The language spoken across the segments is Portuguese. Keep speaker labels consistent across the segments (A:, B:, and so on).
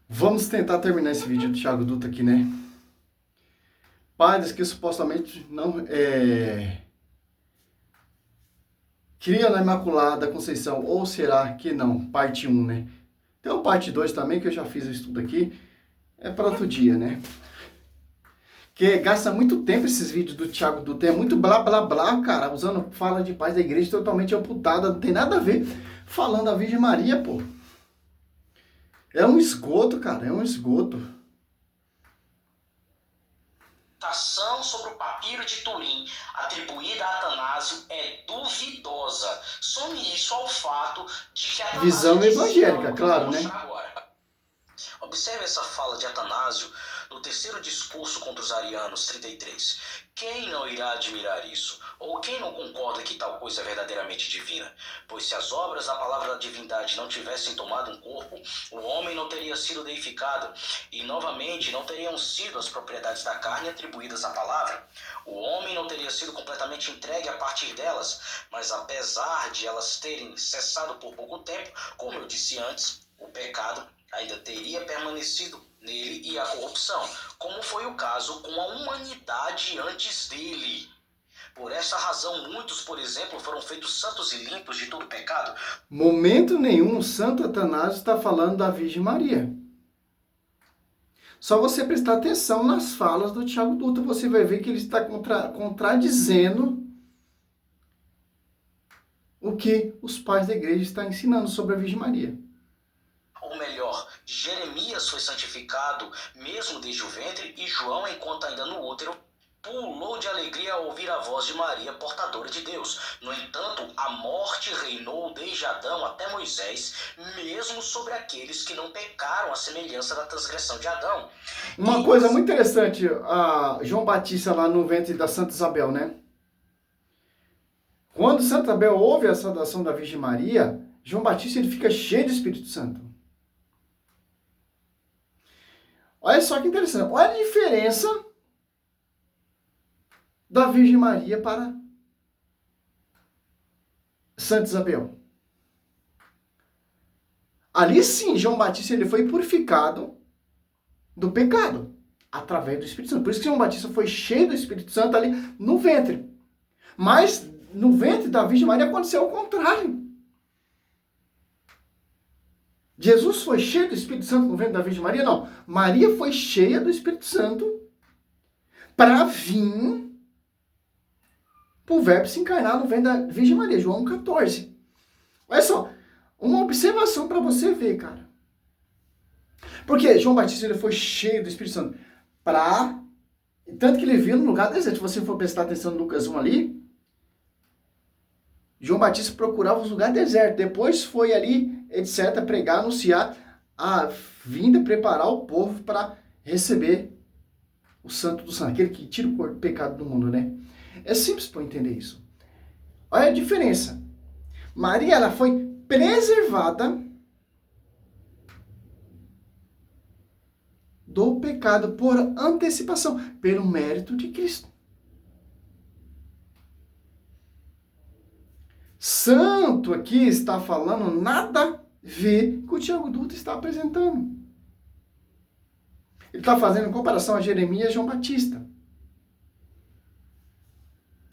A: Vamos tentar terminar esse vídeo do Thiago Dutra aqui, né? Padres que supostamente não criam na Imaculada Conceição, ou será que não? Parte 1, né? Tem uma parte 2 também, que eu já fiz o estudo aqui, é para outro dia, né? Que gasta muito tempo esses vídeos do Thiago Dutra, é muito blá blá blá, cara, usando fala de paz da igreja totalmente amputada, não tem nada a ver falando da Virgem Maria, pô. É um esgoto, cara, é um esgoto.
B: A sobre o papiro de Turim, atribuída a Atanásio, é duvidosa. Some isso ao fato de que Atanásio
A: Visão evangélica,
B: algo
A: claro,
B: que eu vou
A: né?
B: mostrar agora. Observe essa fala de Atanásio no terceiro discurso contra os arianos, 33. Quem não irá admirar isso? Ou quem não concorda que tal coisa é verdadeiramente divina? Pois se as obras da palavra da divindade não tivessem tomado um corpo, o homem não teria sido deificado, e novamente não teriam sido as propriedades da carne atribuídas à palavra. O homem não teria sido completamente entregue a partir delas, mas apesar de elas terem cessado por pouco tempo, como eu disse antes, o pecado ainda teria permanecido nele e a corrupção, como foi o caso com a humanidade antes dele. Por essa razão, muitos, por exemplo, foram feitos santos e limpos de todo pecado.
A: Momento nenhum, o Santo Atanásio está falando da Virgem Maria. Só você prestar atenção nas falas do Thiago Dutra, você vai ver que ele está contradizendo o que os pais da igreja estão ensinando sobre a Virgem Maria.
B: Ou melhor, Jeremias foi santificado mesmo desde o ventre, e João, enquanto ainda no útero, pulou de alegria ao ouvir a voz de Maria, portadora de Deus. No entanto, a morte reinou desde Adão até Moisés, mesmo sobre aqueles que não pecaram à semelhança da transgressão de Adão.
A: Uma coisa muito interessante, a João Batista lá no ventre da Santa Isabel, né? Quando Santa Isabel ouve a saudação da Virgem Maria, João Batista ele fica cheio do Espírito Santo. Olha só que interessante, olha a diferença da Virgem Maria para Santa Isabel. Ali sim, João Batista ele foi purificado do pecado através do Espírito Santo. Por isso que João Batista foi cheio do Espírito Santo ali no ventre. Mas no ventre da Virgem Maria aconteceu o contrário. Jesus foi cheio do Espírito Santo no ventre da Virgem Maria? Não. Maria foi cheia do Espírito Santo para vir o verbo se encarnar no ventre da Virgem Maria. João 14. Olha só, uma observação para você ver, cara. Porque João Batista ele foi cheio do Espírito Santo tanto que ele viu no lugar deserto. Se você for prestar atenção no Lucas 1 ali, João Batista procurava os lugares desertos. Depois foi ali, etc., pregar, anunciar a vinda, preparar o povo para receber o Santo do Santo, aquele que tira o pecado do mundo, né? É simples para entender isso. Olha a diferença. Maria, ela foi preservada do pecado por antecipação, pelo mérito de Cristo. Santo aqui está falando nada a ver com o que o Thiago Dutra está apresentando. Ele está fazendo comparação a Jeremias e João Batista.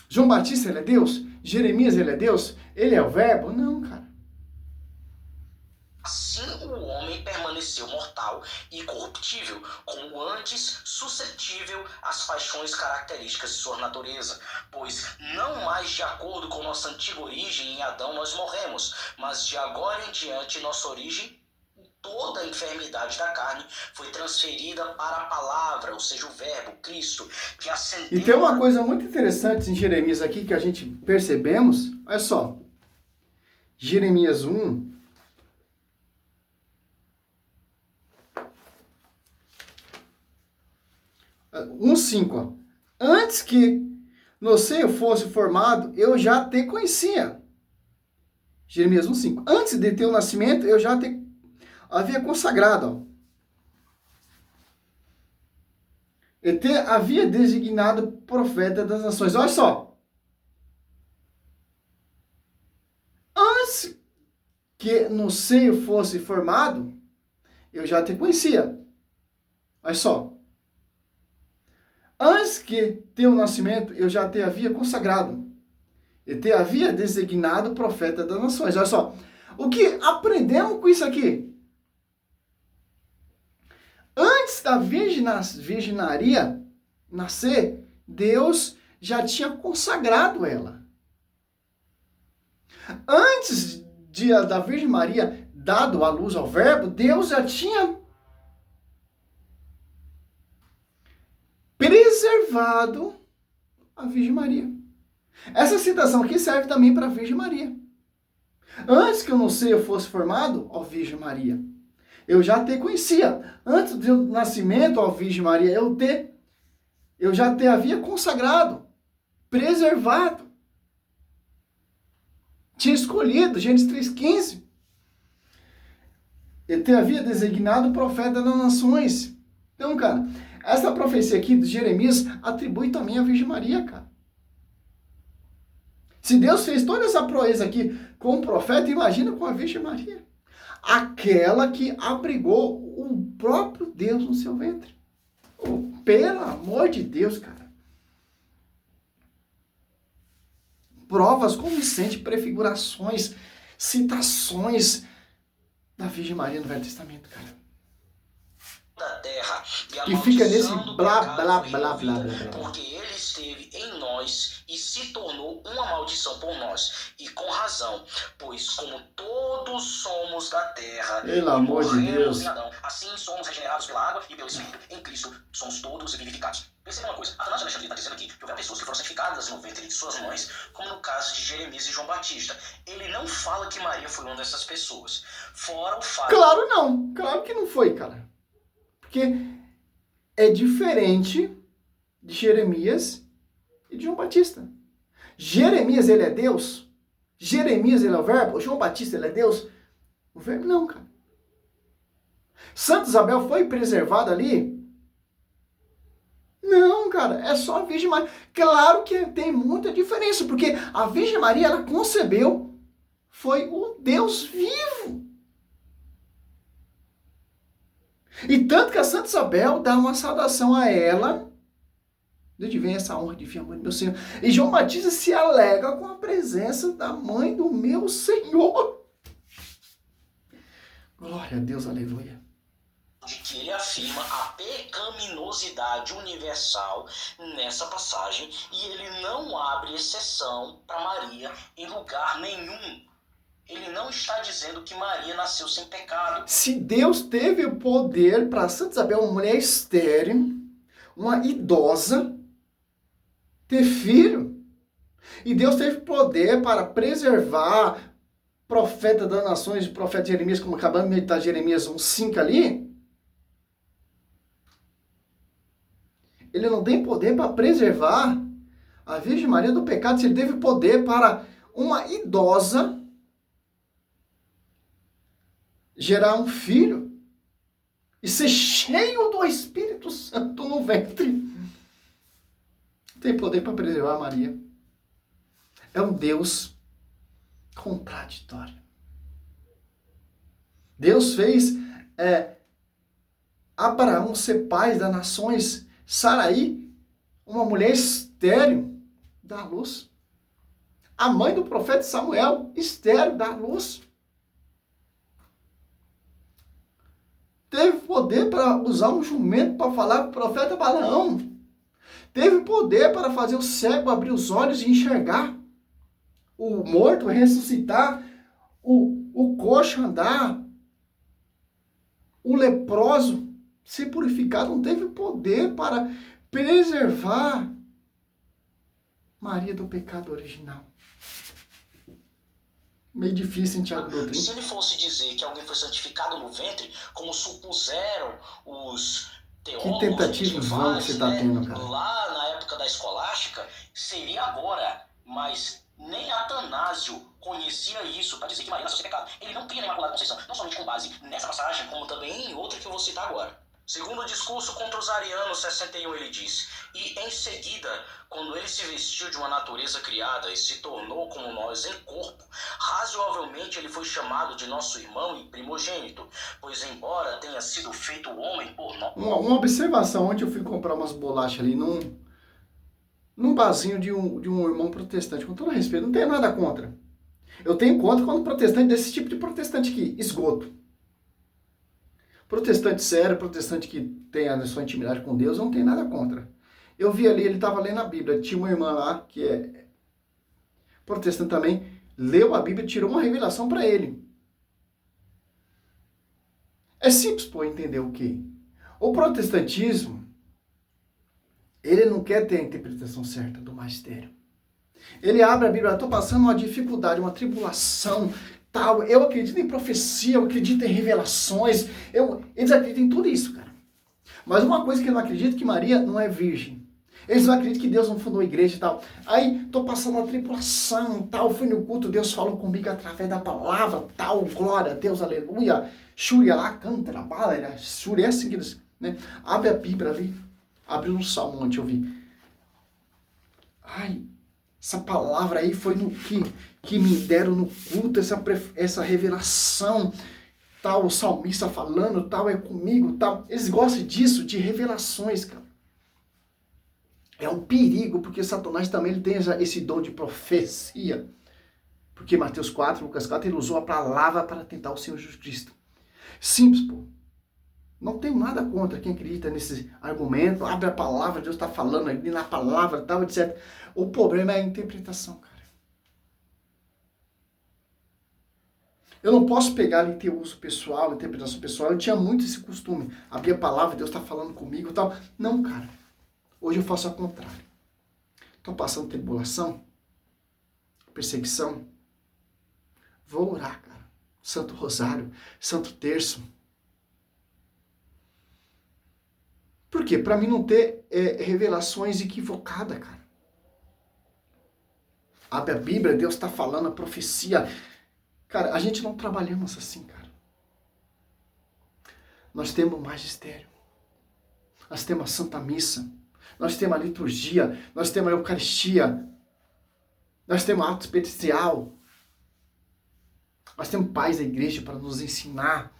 A: João Batista, ele é Deus? Jeremias, ele é Deus? Ele é o verbo? Não, cara.
B: Assim o homem permaneceu mortal e corruptível, como antes suscetível às paixões características de sua natureza. Pois não mais de acordo com nossa antiga origem em Adão nós morremos, mas de agora em diante nossa origem, toda a enfermidade da carne, foi transferida para a palavra, ou seja, o verbo, Cristo, que ascendeu...
A: E tem uma coisa muito interessante em Jeremias aqui que a gente percebemos. Olha só. Jeremias 1... 1:5. Antes que no seio fosse formado, eu já te conhecia. Jeremias 1:5. Antes de teu nascimento, eu já te havia consagrado. Eu te havia designado profeta das nações. Olha só. Antes que no seio fosse formado, eu já te conhecia. Olha só. Antes que teu nascimento, eu já te havia consagrado. Eu te havia designado profeta das nações. Olha só. O que aprendemos com isso aqui? Antes da virginaria nascer, Deus já tinha consagrado ela. Antes da Virgem Maria dado à luz ao Verbo, Deus já tinha preservado a Virgem Maria. Essa citação aqui serve também para a Virgem Maria. Antes que eu não sei eu fosse formado, ó Virgem Maria, eu já te conhecia. Antes do nascimento, ó Virgem Maria, eu já te havia consagrado, preservado. Tinha escolhido, Gênesis 3,15. Eu te havia designado profeta das nações. Então, cara, essa profecia aqui de Jeremias atribui também à Virgem Maria, cara. Se Deus fez toda essa proeza aqui com o profeta, imagina com a Virgem Maria. Aquela que abrigou o próprio Deus no seu ventre. Oh, pelo amor de Deus, cara. Provas convincentes, prefigurações, citações da Virgem Maria no Velho Testamento, cara.
B: Da terra,
A: que fica nesse blá, blá, blá, blá, blá, blá.
B: Porque ele esteve em nós e se tornou uma maldição por nós. E com razão, pois como todos somos da terra,
A: pelo amor de Deus,
B: em Adão, assim somos regenerados pela água e pelo Espírito. Em Cristo somos todos vivificados. Perceba uma coisa, Atanásio Alexandre está dizendo aqui que houve pessoas que foram santificadas no ventre de suas mães, como no caso de Jeremias e João Batista. Ele não fala que Maria foi uma dessas pessoas. Fora o fato...
A: Claro não, claro que não foi, cara. Porque é diferente de Jeremias e de João Batista. Jeremias, ele é Deus? Jeremias, ele é o Verbo? João Batista, ele é Deus? O Verbo não, cara. Santa Isabel foi preservada ali? Não, cara, é só a Virgem Maria. Claro que tem muita diferença, porque a Virgem Maria, ela concebeu, foi o Deus vivo. E tanto que a Santa Isabel dá uma saudação a ela, de onde vem essa honra de filha mãe do meu Senhor. E João Batista se alega com a presença da mãe do meu Senhor. Glória a Deus, aleluia.
B: De que ele afirma a pecaminosidade universal nessa passagem e ele não abre exceção para Maria em lugar nenhum. Ele não está dizendo que Maria nasceu sem pecado.
A: Se Deus teve o poder para Santa Isabel, uma mulher estéril, uma idosa, ter filho, e Deus teve poder para preservar profeta das nações, profeta Jeremias, como acabamos de meditar Jeremias 1:5 ali, ele não tem poder para preservar a Virgem Maria do pecado, se ele teve poder para uma idosa gerar um filho e ser cheio do Espírito Santo no ventre. Tem poder para preservar Maria. É um Deus contraditório. Deus fez Abraão ser pai das nações, Saraí, uma mulher estéril, dá luz. A mãe do profeta Samuel, estéril, dá luz. Teve poder para usar um jumento para falar com o profeta Balaão. Teve poder para fazer o cego abrir os olhos e enxergar. O morto ressuscitar. O coxo andar. O leproso ser purificado. Não teve poder para preservar Maria do pecado original. Meio difícil em Tiago doutrina.
B: Se ele fosse dizer que alguém foi santificado no ventre, como supuseram os teólogos,
A: que tentativa vã que você está tendo, cara.
B: Lá na época da escolástica, seria agora, mas nem Atanásio conhecia isso para dizer que Maria nasceu sem pecado. Ele não cria na Imaculada Conceição, não somente com base nessa passagem, como também em outra que eu vou citar agora. Segundo o discurso contra os arianos 61, ele diz: e em seguida, quando ele se vestiu de uma natureza criada e se tornou como nós em corpo, razoavelmente ele foi chamado de nosso irmão e primogênito, pois embora tenha sido feito homem por nós.
A: Uma observação, ontem eu fui comprar umas bolachas ali num barzinho de um irmão protestante, com todo respeito, não tenho nada contra. Eu tenho contra quando protestante desse tipo de protestante aqui, esgoto. Protestante sério, protestante que tem a sua intimidade com Deus, eu não tenho nada contra. Eu vi ali, ele estava lendo a Bíblia, tinha uma irmã lá, que é protestante também, leu a Bíblia e tirou uma revelação para ele. É simples, pô, entender o quê? O protestantismo, ele não quer ter a interpretação certa do magistério. Ele abre a Bíblia, eu estou passando uma dificuldade, uma tribulação, tal. Eu acredito em profecia, eu acredito em revelações. Eles acreditam em tudo isso, cara. Mas uma coisa que eu não acredito é que Maria não é virgem. Eles não acreditam que Deus não fundou a igreja e tal. Aí, estou passando uma tribulação, tal. Fui no culto, Deus falou comigo através da palavra, tal. Glória a Deus, aleluia. Xúria lá, canta, bala, xúria, é assim que eles... Né? Abre a Bíblia ali. Abriu um salmo onde eu vi. Ai, essa palavra aí foi no que me deram no culto, essa revelação, tal, o salmista falando, tal, é comigo, tal. Eles gostam disso, de revelações, cara. É um perigo, porque Satanás também ele tem esse dom de profecia. Porque Mateus 4, Lucas 4, ele usou a palavra para tentar o Senhor Jesus Cristo. Simples, pô. Não tenho nada contra quem acredita nesse argumento. Abre a palavra, Deus está falando ali na palavra, tal, etc. O problema é a interpretação, cara. Eu não posso pegar ali ter uso pessoal, interpretação pessoal. Eu tinha muito esse costume. Abrir a palavra, Deus está falando comigo e tal. Não, cara. Hoje eu faço ao contrário. Estou passando tribulação, perseguição. Vou orar, cara. Santo Rosário, Santo Terço. Por quê? Para mim não ter revelações equivocadas, cara. Abre a Bíblia, Deus está falando, a profecia. Cara, a gente não trabalhamos assim, cara. Nós temos o magistério. Nós temos a Santa Missa. Nós temos a liturgia. Nós temos a Eucaristia. Nós temos a ato especial. Nós temos pais da igreja para nos ensinar.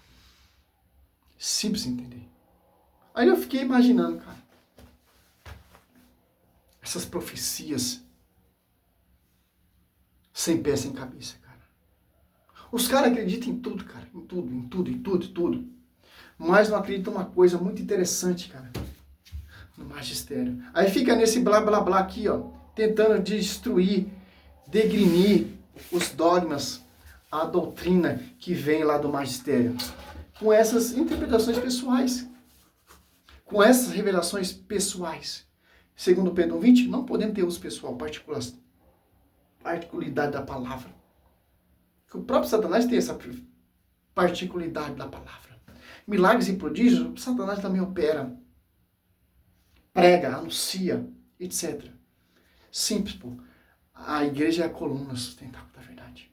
A: Simples entender. Aí eu fiquei imaginando, cara, essas profecias sem pé, sem cabeça, cara. Os caras acreditam em tudo, cara, em tudo. Mas não acreditam em uma coisa muito interessante, cara, no magistério. Aí fica nesse blá, blá, blá aqui, ó, tentando destruir, degrinir os dogmas, a doutrina que vem lá do magistério, com essas interpretações pessoais. Com essas revelações pessoais. Segundo Pedro 20, não podemos ter uso pessoal, particularidade da palavra. Porque o próprio Satanás tem essa particularidade da palavra. Milagres e prodígios, Satanás também opera. Prega, anuncia, etc. Simples, pô. A igreja é a coluna sustentável da verdade.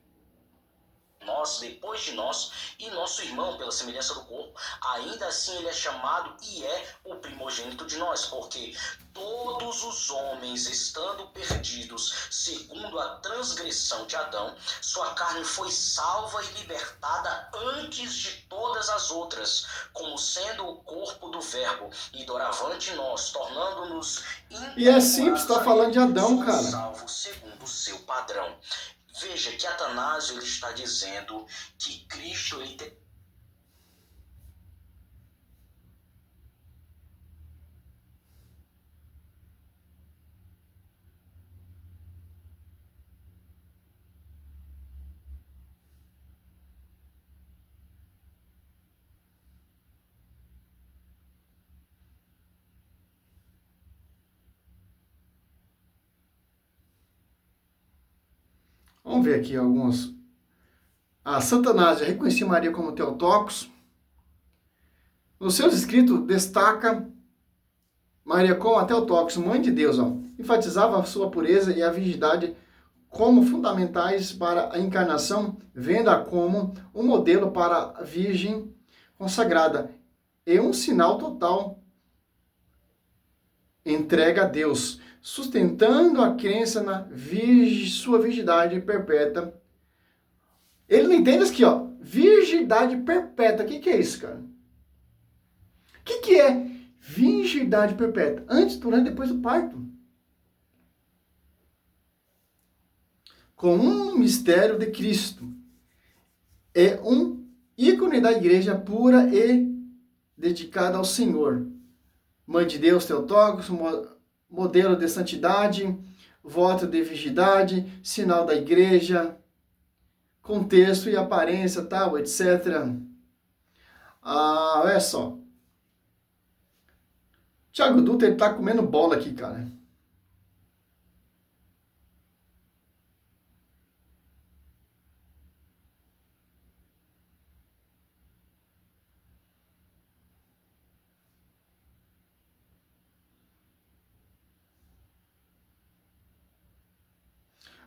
B: Nós, depois de nós, e nosso irmão, pela semelhança do corpo, ainda assim ele é chamado e é o primogênito de nós, porque todos os homens, estando perdidos, segundo a transgressão de Adão, sua carne foi salva e libertada antes de todas as outras, como sendo o corpo do verbo, e doravante nós, tornando-nos
A: E é simples, está falando de Adão, cara.
B: salvos segundo o seu padrão. Veja que Atanásio ele está dizendo que Cristo ele tem...
A: Vamos ver aqui alguns. Santa Anásia reconhecia Maria como Theotokos. Nos seus escritos destaca Maria como a Theotokos, mãe de Deus. Enfatizava a sua pureza e a virgindade como fundamentais para a encarnação, vendo-a como um modelo para a Virgem consagrada. é um sinal total entrega a Deus, sustentando a crença na sua virgindade perpétua. Ele não entende isso aqui, ó. Virgindade perpétua. O que é isso, cara? O que é virgindade perpétua? Antes, durante e depois do parto. Como um mistério de Cristo. É um ícone da igreja pura e dedicada ao Senhor. Mãe de Deus, Theotokos, modelo de santidade, voto de virgindade, sinal da igreja, contexto e aparência, tal, etc. Olha só. Thiago Dutra, ele tá comendo bola aqui, cara.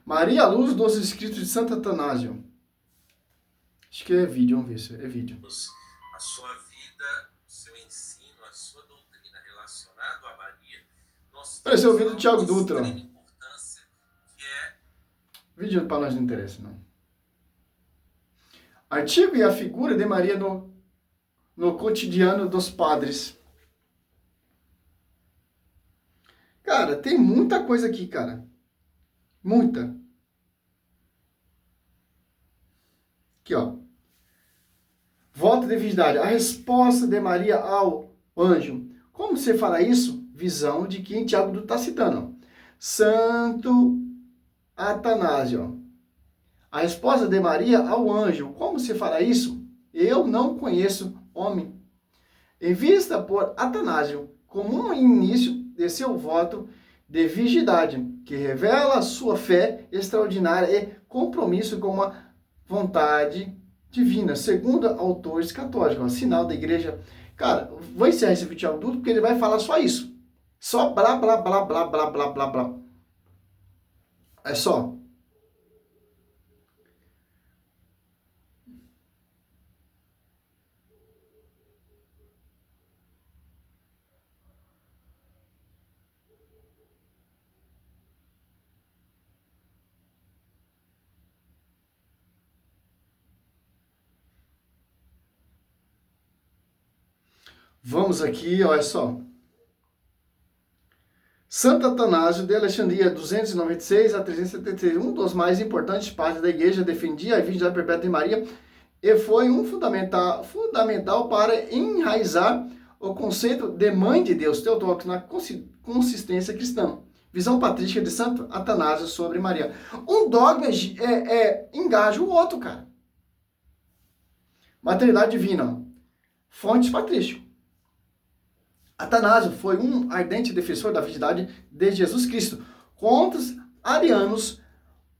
A: Maria à luz dos escritos de Santo Atanásio. Acho que é vídeo, vamos ver se é vídeo.
C: A sua vida, o seu ensino, a sua doutrina relacionado a Maria.
A: Esse é o vídeo do Thiago Dutra.
C: Que é...
A: Vídeo para nós não interessa, não. Artigo e a figura de Maria no cotidiano dos padres. Cara, tem muita coisa aqui, cara. Muita. Aqui, ó. Voto de virgindade. A resposta de Maria ao anjo. Como você fala isso? Visão de quem Tiago Dutra está citando. Santo Atanásio. A resposta de Maria ao anjo. Como se fala isso? Eu não conheço homem. Em vista por Atanásio como um início de seu voto de virgindade, que revela sua fé extraordinária e compromisso com a vontade divina, segundo autores católicos, sinal da igreja. Cara, vou encerrar esse vídeo adulto porque ele vai falar só isso. Só blá, blá, blá, blá, blá, blá, blá, blá. É só. Vamos aqui, olha só. Santo Atanásio de Alexandria, 296 a 373, um dos mais importantes padres da igreja, defendia a virgindade perpétua de Maria e foi um fundamental para enraizar o conceito de mãe de Deus, Theotokos, na consistência cristã. Visão patrística de Santo Atanásio sobre Maria. Um dogma engaja o outro, cara. Maternidade divina. Fontes patrísticas. Atanásio foi um ardente defensor da virgindade de Jesus Cristo. Contra os arianos,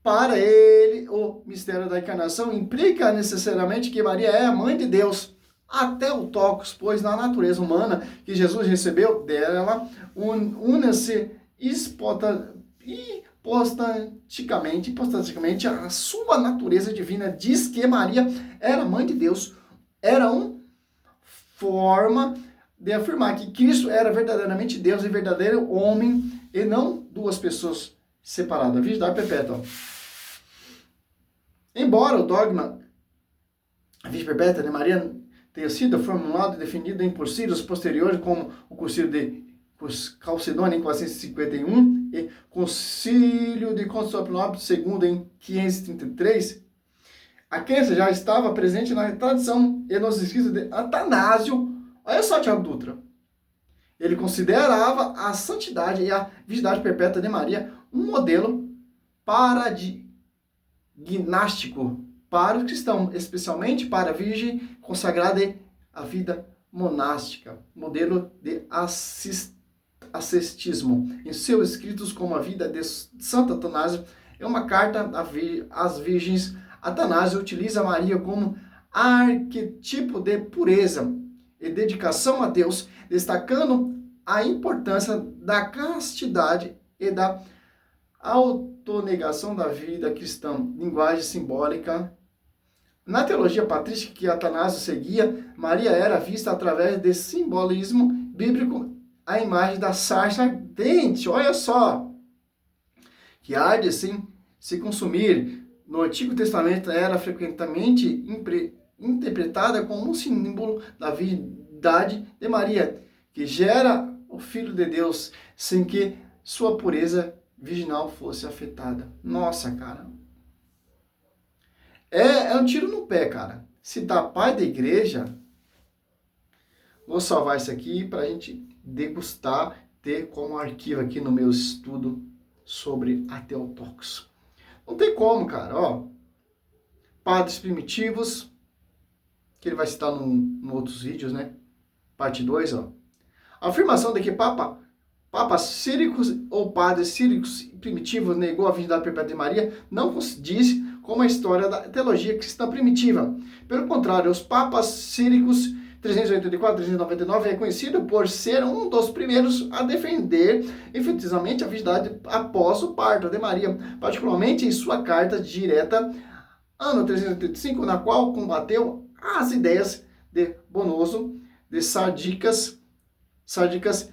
A: para ele, o mistério da encarnação implica necessariamente que Maria é a mãe de Deus. Até o Theotokos, pois na natureza humana que Jesus recebeu dela, une-se hipostaticamente a sua natureza divina. Diz que Maria era mãe de Deus. Era uma forma de afirmar que Cristo era verdadeiramente Deus e verdadeiro homem e não duas pessoas separadas. Virgindade perpétua. Embora o dogma a virgem perpétua de Maria tenha sido formulado e defendido em concílios posteriores, como o concílio de Calcedônia em 451 e concílio de Constantinopla II em 533, a crença já estava presente na tradição e nos escritos de Atanásio. Olha só, Thiago Dutra. Ele considerava a santidade e a virgindade perpétua de Maria um modelo paradigmático para o cristão, especialmente para a virgem consagrada e a vida monástica, modelo de ascetismo. Em seus escritos como a vida de Santo Atanásio, é uma carta às virgens. Atanásio utiliza Maria como arquetipo de pureza e dedicação a Deus, destacando a importância da castidade e da autonegação da vida cristã. Linguagem simbólica Na teologia patrística que Atanásio seguia, Maria era vista através desse simbolismo bíblico, a imagem da sarça ardente, olha só, que arde assim, se consumir. No Antigo Testamento era frequentemente interpretada como um símbolo da virgindade de Maria, que gera o Filho de Deus, sem que sua pureza virginal fosse afetada. Nossa, cara. É um tiro no pé, cara. Se tá pai da igreja, vou salvar isso aqui para a gente degustar, ter como arquivo aqui no meu estudo sobre a Theotokos. Não tem como, cara, ó. Padres primitivos, que ele vai citar em outros vídeos, né? Parte 2, ó. A afirmação de que Papa Círicos ou padres círicos primitivos negou a virgindade perpétua de Maria não condiz com a história da teologia cristã primitiva. Pelo contrário, os papas círicos 384 e 399 é conhecido por ser um dos primeiros a defender efetivamente a virgindade após o parto de Maria, particularmente em sua carta direta, ano 385, na qual combateu as ideias de Bonoso, de sárdicas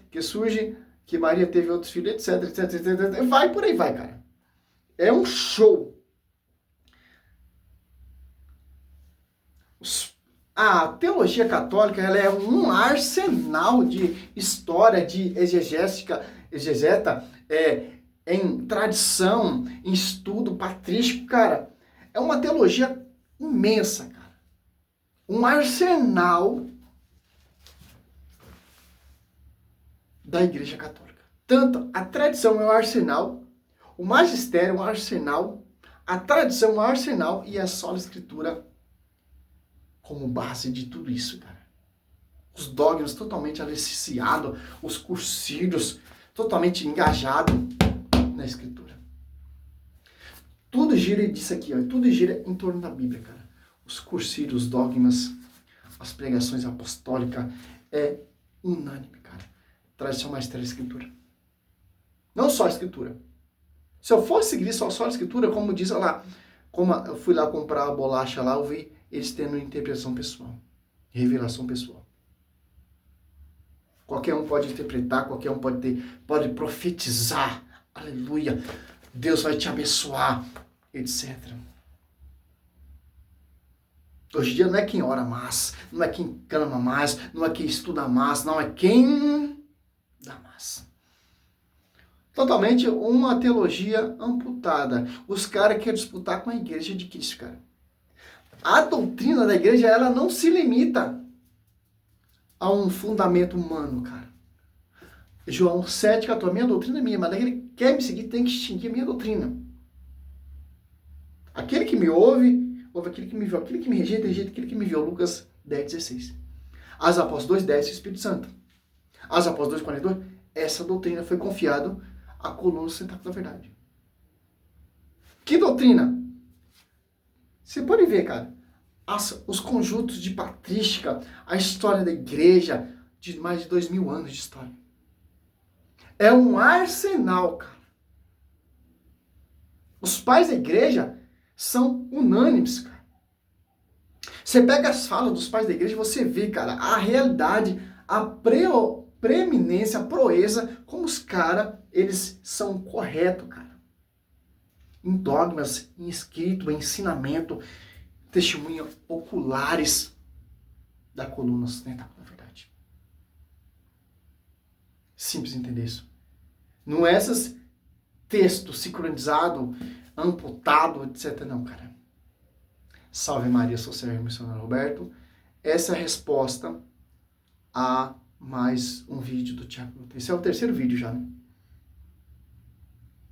A: que surge que Maria teve outros filhos, etc, etc, etc. Vai por aí, vai, cara. É um show. A teologia católica ela é um arsenal de história, de exegeta, em tradição, em estudo patrístico, cara. É uma teologia imensa, cara. Um arsenal da Igreja Católica. Tanto a tradição é um arsenal, o magistério é um arsenal, a tradição é um arsenal e a sola escritura como base de tudo isso, cara. Os dogmas totalmente alicerçados, os cursídios totalmente engajados na escritura. Tudo gira disso aqui, ó, tudo gira em torno da Bíblia, cara. Os cursídios, os dogmas, as pregações apostólicas, é unânime, cara. Tradição magistério da escritura. Não só a escritura. Se eu fosse seguir só a escritura, como diz lá, como eu fui lá comprar a bolacha lá, eu vi eles tendo interpretação pessoal, revelação pessoal. Qualquer um pode interpretar, qualquer um pode profetizar, aleluia, Deus vai te abençoar, etc. Hoje em dia não é quem ora mais, não é quem clama mais, não é quem estuda mais, não é quem dá mais. Totalmente uma teologia amputada. Os caras querem disputar com a igreja de Cristo, cara. A doutrina da igreja, ela não se limita a um fundamento humano, cara. João 7,14, minha doutrina é minha, mas aquele que quer me seguir tem que extinguir a minha doutrina. Aquele que me ouve, ouve aquele que me viu. Aquele que me rejeita, rejeita aquele que me viu. Lucas 10,16. As Apóstolos 2,10, Espírito Santo. As Apóstolos 2,42, essa doutrina foi confiada à coluna central da verdade. Que doutrina? Você pode ver, cara, os conjuntos de patrística, a história da igreja, de mais de 2000 anos de história. É um arsenal, cara. Os pais da igreja são unânimes, cara. Você pega as falas dos pais da igreja e você vê, cara, a realidade, a preeminência, a proeza, como os caras, eles são corretos, cara. Em dogmas, em escrito, em ensinamento, testemunhas oculares da coluna ocidental, na verdade. Simples entender isso. Não é esses textos sincronizados, amputado, etc. Não, cara. Salve Maria, sou Sérgio Missionário Roberto. Essa é a resposta a mais um vídeo do Tiago. Esse é o terceiro vídeo já, né?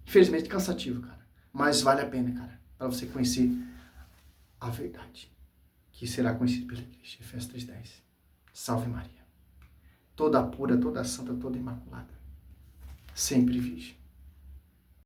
A: Infelizmente cansativo, cara. Mas vale a pena, cara, para você conhecer a verdade, que será conhecida pela igreja. Efésios 3,10. Salve Maria. Toda pura, toda santa, toda imaculada. Sempre virgem.